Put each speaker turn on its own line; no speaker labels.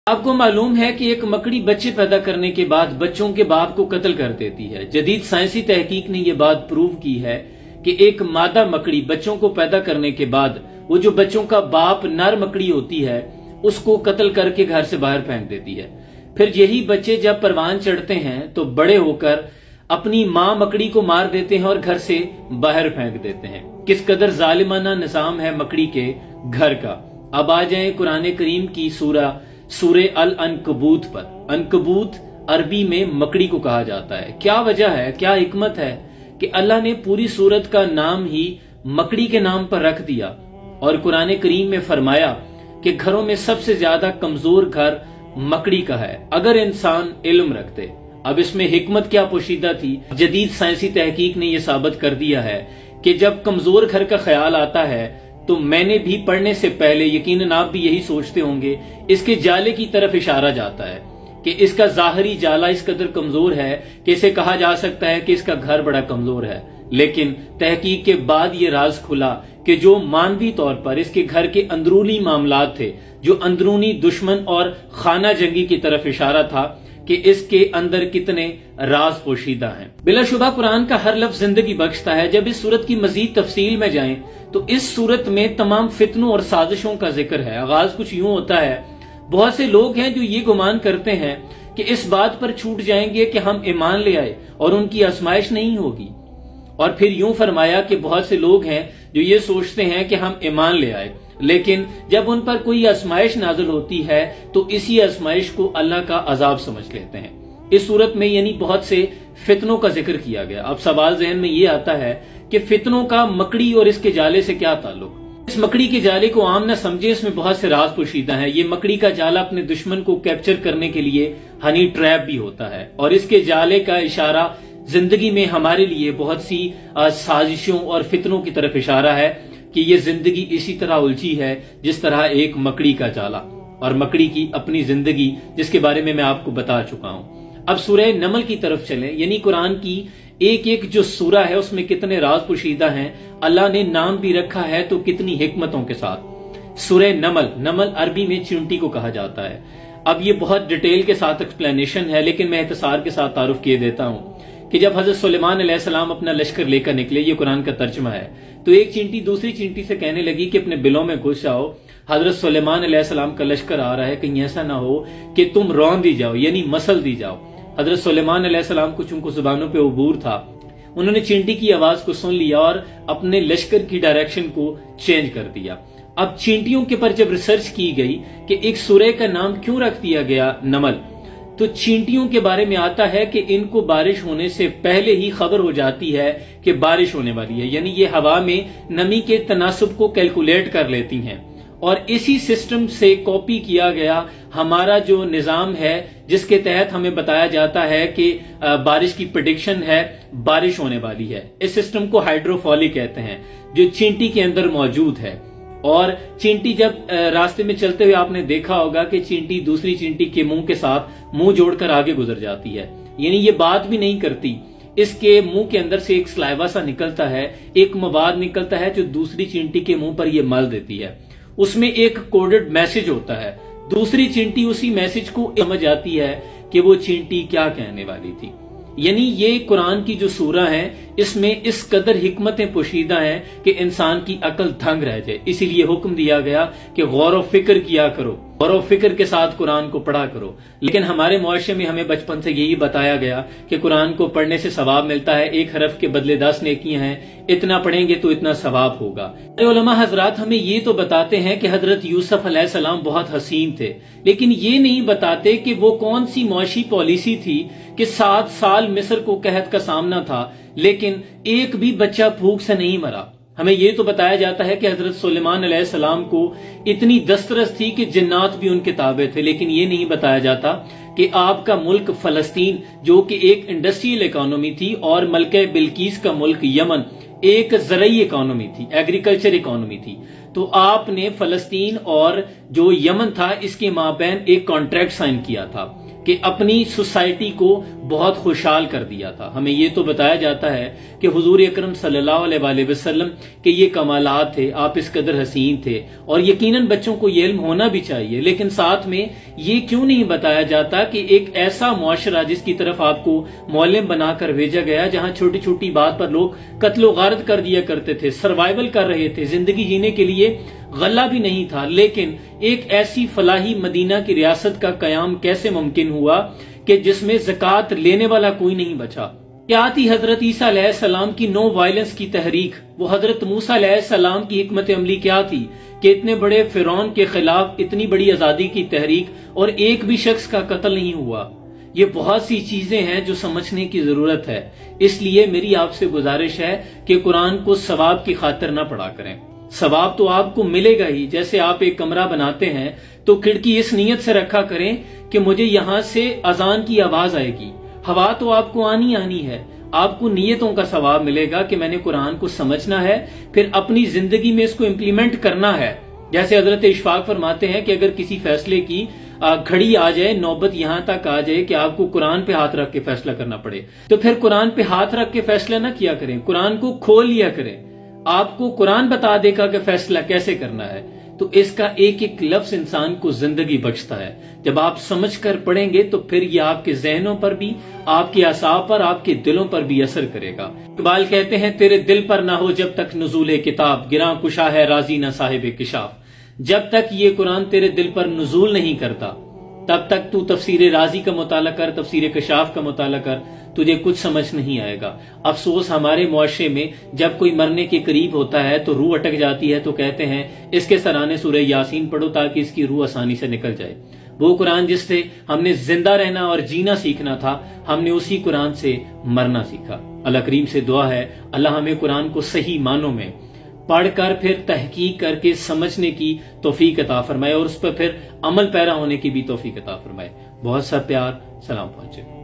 آپ کو معلوم ہے کہ ایک مکڑی بچے پیدا کرنے کے بعد بچوں کے باپ کو قتل کر دیتی ہے۔ جدید سائنسی تحقیق نے یہ بات پروو کی ہے کہ ایک مادہ مکڑی بچوں کو پیدا کرنے کے بعد وہ جو بچوں کا باپ نر مکڑی ہوتی ہے اس کو قتل کر کے گھر سے باہر پھینک دیتی ہے۔ پھر یہی بچے جب پروان چڑھتے ہیں تو بڑے ہو کر اپنی ماں مکڑی کو مار دیتے ہیں اور گھر سے باہر پھینک دیتے ہیں۔ کس قدر ظالمانہ نظام ہے مکڑی کے گھر کا۔ اب آ جائیں قرآن کریم کی سورہ العنکبوت پر۔ عنکبوت عربی میں مکڑی کو کہا جاتا ہے۔ کیا وجہ ہے، کیا حکمت ہے کہ اللہ نے پوری سورت کا نام ہی مکڑی کے نام پر رکھ دیا اور قرآن کریم میں فرمایا کہ گھروں میں سب سے زیادہ کمزور گھر مکڑی کا ہے اگر انسان علم رکھتے۔ اب اس میں حکمت کیا پوشیدہ تھی؟ جدید سائنسی تحقیق نے یہ ثابت کر دیا ہے کہ جب کمزور گھر کا خیال آتا ہے تو میں نے بھی پڑھنے سے پہلے یقیناً آپ بھی یہی سوچتے ہوں گے، اس کے جالے کی طرف اشارہ جاتا ہے کہ اس کا ظاہری جالا اس قدر کمزور ہے کہ اسے کہا جا سکتا ہے کہ اس کا گھر بڑا کمزور ہے۔ لیکن تحقیق کے بعد یہ راز کھلا کہ جو مانوی طور پر اس کے گھر کے اندرونی معاملات تھے، جو اندرونی دشمن اور خانہ جنگی کی طرف اشارہ تھا کہ اس کے اندر کتنے راز پوشیدہ ہیں۔ بلا شبہ قرآن کا ہر لفظ زندگی بخشتا ہے۔ جب اس سورت کی مزید تفصیل میں جائیں تو اس سورت میں تمام فتنوں اور سازشوں کا ذکر ہے۔ آغاز کچھ یوں ہوتا ہے، بہت سے لوگ ہیں جو یہ گمان کرتے ہیں کہ اس بات پر چھوٹ جائیں گے کہ ہم ایمان لے آئے اور ان کی آزمائش نہیں ہوگی، اور پھر یوں فرمایا کہ بہت سے لوگ ہیں جو یہ سوچتے ہیں کہ ہم ایمان لے آئے لیکن جب ان پر کوئی آزمائش نازل ہوتی ہے تو اسی آزمائش کو اللہ کا عذاب سمجھ لیتے ہیں۔ اس صورت میں یعنی بہت سے فتنوں کا ذکر کیا گیا۔ اب سوال ذہن میں یہ آتا ہے کہ فتنوں کا مکڑی اور اس کے جالے سے کیا تعلق؟ اس مکڑی کے جالے کو عام نہ سمجھے، اس میں بہت سے راز پوشیدہ ہیں۔ یہ مکڑی کا جالا اپنے دشمن کو کیپچر کرنے کے لیے ہنی ٹریپ بھی ہوتا ہے، اور اس کے جالے کا اشارہ زندگی میں ہمارے لیے بہت سی سازشوں اور فتنوں کی طرف اشارہ ہے کہ یہ زندگی اسی طرح الجھی ہے جس طرح ایک مکڑی کا جالا، اور مکڑی کی اپنی زندگی جس کے بارے میں آپ کو بتا چکا ہوں۔ اب سورہ نمل کی طرف چلیں، یعنی قرآن کی ایک ایک جو سورہ ہے اس میں کتنے راز پوشیدہ ہیں، اللہ نے نام بھی رکھا ہے تو کتنی حکمتوں کے ساتھ۔ سورہ نمل، نمل عربی میں چیونٹی کو کہا جاتا ہے۔ اب یہ بہت ڈیٹیل کے ساتھ ایکسپلینیشن ہے لیکن میں اختصار کے ساتھ تعارف کیے دیتا ہوں کہ جب حضرت سلیمان علیہ السلام اپنا لشکر لے کر نکلے، یہ قرآن کا ترجمہ ہے، تو ایک چینٹی دوسری چینٹی سے کہنے لگی کہ اپنے بلوں میں گھس جاؤ، حضرت سلیمان علیہ السلام کا لشکر آ رہا ہے، کہیں ایسا نہ ہو کہ تم رون دی جاؤ، یعنی مسل دی جاؤ۔ حضرت سلیمان علیہ السلام کو چونکہ زبانوں پہ عبور تھا، انہوں نے چینٹی کی آواز کو سن لیا اور اپنے لشکر کی ڈائریکشن کو چینج کر دیا۔ اب چینٹیوں کے پر جب ریسرچ کی گئی کہ ایک سورہ کا نام کیوں رکھ دیا گیا نمل، تو چینٹیوں کے بارے میں آتا ہے کہ ان کو بارش ہونے سے پہلے ہی خبر ہو جاتی ہے کہ بارش ہونے والی ہے، یعنی یہ ہوا میں نمی کے تناسب کو کیلکولیٹ کر لیتی ہیں، اور اسی سسٹم سے کاپی کیا گیا ہمارا جو نظام ہے جس کے تحت ہمیں بتایا جاتا ہے کہ بارش کی پریڈکشن ہے، بارش ہونے والی ہے۔ اس سسٹم کو ہائیڈروفالی کہتے ہیں جو چینٹی کے اندر موجود ہے، اور چینٹی جب راستے میں چلتے ہوئے آپ نے دیکھا ہوگا کہ چینٹی دوسری چینٹی کے منہ کے ساتھ منہ جوڑ کر آگے گزر جاتی ہے، یعنی یہ بات بھی نہیں کرتی، اس کے منہ کے اندر سے ایک سلائیوا سا نکلتا ہے، ایک مواد نکلتا ہے جو دوسری چینٹی کے منہ پر یہ مل دیتی ہے، اس میں ایک کوڈڈ میسج ہوتا ہے، دوسری چینٹی اسی میسج کو سمجھ آتی ہے کہ وہ چینٹی کیا کہنے والی تھی۔ یعنی یہ قرآن کی جو سورہ ہیں اس میں اس قدر حکمتیں پوشیدہ ہیں کہ انسان کی عقل دھنگ رہ جائے، اسی لیے حکم دیا گیا کہ غور و فکر کیا کرو، غور و فکر کے ساتھ قرآن کو پڑھا کرو۔ لیکن ہمارے معاشرے میں ہمیں بچپن سے یہی بتایا گیا کہ قرآن کو پڑھنے سے ثواب ملتا ہے، ایک حرف کے بدلے 10 نیکیاں ہیں، اتنا پڑھیں گے تو اتنا ثواب ہوگا۔ علماء حضرات ہمیں یہ تو بتاتے ہیں کہ حضرت یوسف علیہ السلام بہت حسین تھے، لیکن یہ نہیں بتاتے کہ وہ کون سی معاشی پالیسی تھی کہ 7 سال مصر کو قحط کا سامنا تھا لیکن ایک بھی بچہ بھوک سے نہیں مرا۔ ہمیں یہ تو بتایا جاتا ہے کہ حضرت سلیمان علیہ السلام کو اتنی دسترس تھی کہ جنات بھی ان کے تابع تھے، لیکن یہ نہیں بتایا جاتا کہ آپ کا ملک فلسطین جو کہ ایک انڈسٹریل اکانومی تھی اور ملکہ بلقیس کا ملک یمن ایک زرعی اکانومی تھی، ایگریکلچر اکانومی تھی، تو آپ نے فلسطین اور جو یمن تھا اس کے مابین ایک کانٹریکٹ سائن کیا تھا کہ اپنی سوسائٹی کو بہت خوشحال کر دیا تھا. ہمیں یہ تو بتایا جاتا ہے کہ حضور اکرم صلی اللہ علیہ وآلہ وسلم کے یہ کمالات تھے، آپ اس قدر حسین تھے، اور یقیناً بچوں کو یہ علم ہونا بھی چاہیے، لیکن ساتھ میں یہ کیوں نہیں بتایا جاتا کہ ایک ایسا معاشرہ جس کی طرف آپ کو معلم بنا کر بھیجا گیا، جہاں چھوٹی چھوٹی بات پر لوگ قتل و غارت کر دیا کرتے تھے، سروائیول کر رہے تھے، زندگی جینے کے لیے غلہ بھی نہیں تھا، لیکن ایک ایسی فلاحی مدینہ کی ریاست کا قیام کیسے ممکن ہوا کہ جس میں زکوٰۃ لینے والا کوئی نہیں بچا؟ کیا تھی حضرت عیسیٰ علیہ السلام کی نو وائلنس کی تحریک؟ وہ حضرت موسیٰ علیہ السلام کی حکمت عملی کیا تھی کہ اتنے بڑے فرعون کے خلاف اتنی بڑی آزادی کی تحریک اور ایک بھی شخص کا قتل نہیں ہوا؟ یہ بہت سی چیزیں ہیں جو سمجھنے کی ضرورت ہے. اس لیے میری آپ سے گزارش ہے کہ قرآن کو ثواب کی خاطر نہ پڑھا کریں. ثواب تو آپ کو ملے گا ہی. جیسے آپ ایک کمرہ بناتے ہیں تو کھڑکی اس نیت سے رکھا کریں کہ مجھے یہاں سے اذان کی آواز آئے گی. ہوا تو آپ کو آنی ہے. آپ کو نیتوں کا ثواب ملے گا کہ میں نے قرآن کو سمجھنا ہے، پھر اپنی زندگی میں اس کو امپلیمنٹ کرنا ہے. جیسے حضرت اشفاق فرماتے ہیں کہ اگر کسی فیصلے کی گھڑی آ جائے، نوبت یہاں تک آ جائے کہ آپ کو قرآن پہ ہاتھ رکھ کے فیصلہ کرنا پڑے، تو پھر قرآن پہ ہاتھ رکھ کے فیصلہ نہ کیا کریں، قرآن کو کھول لیا کریں. آپ کو قرآن بتا دے گا کہ فیصلہ کیسے کرنا ہے. تو اس کا ایک ایک لفظ انسان کو زندگی بخشتا ہے. جب آپ سمجھ کر پڑھیں گے تو پھر یہ آپ کے ذہنوں پر بھی، آپ کے اعصاب پر، آپ کے دلوں پر بھی اثر کرے گا. اقبال کہتے ہیں تیرے دل پر نہ ہو جب تک نزول کتاب، گراں کشا ہے راضی نہ صاحب کشاف. جب تک یہ قرآن تیرے دل پر نزول نہیں کرتا تب تک تو تفسیر رازی کا مطالعہ کر، تفسیر کشاف کا مطالعہ کر، تجھے کچھ سمجھ نہیں آئے گا. افسوس ہمارے معاشرے میں جب کوئی مرنے کے قریب ہوتا ہے تو روح اٹک جاتی ہے، تو کہتے ہیں اس کے سرانے سورہ یاسین پڑھو تاکہ اس کی روح آسانی سے نکل جائے. وہ قرآن جس سے ہم نے زندہ رہنا اور جینا سیکھنا تھا، ہم نے اسی قرآن سے مرنا سیکھا. اللہ کریم سے دعا ہے اللہ ہمیں قرآن کو صحیح معنوں میں پڑھ کر پھر تحقیق کر کے سمجھنے کی توفیق عطا فرمائے اور اس پر پھر عمل پیرا ہونے کی بھی توفیق عطا فرمائے. بہت سا پیار، سلام پہنچے.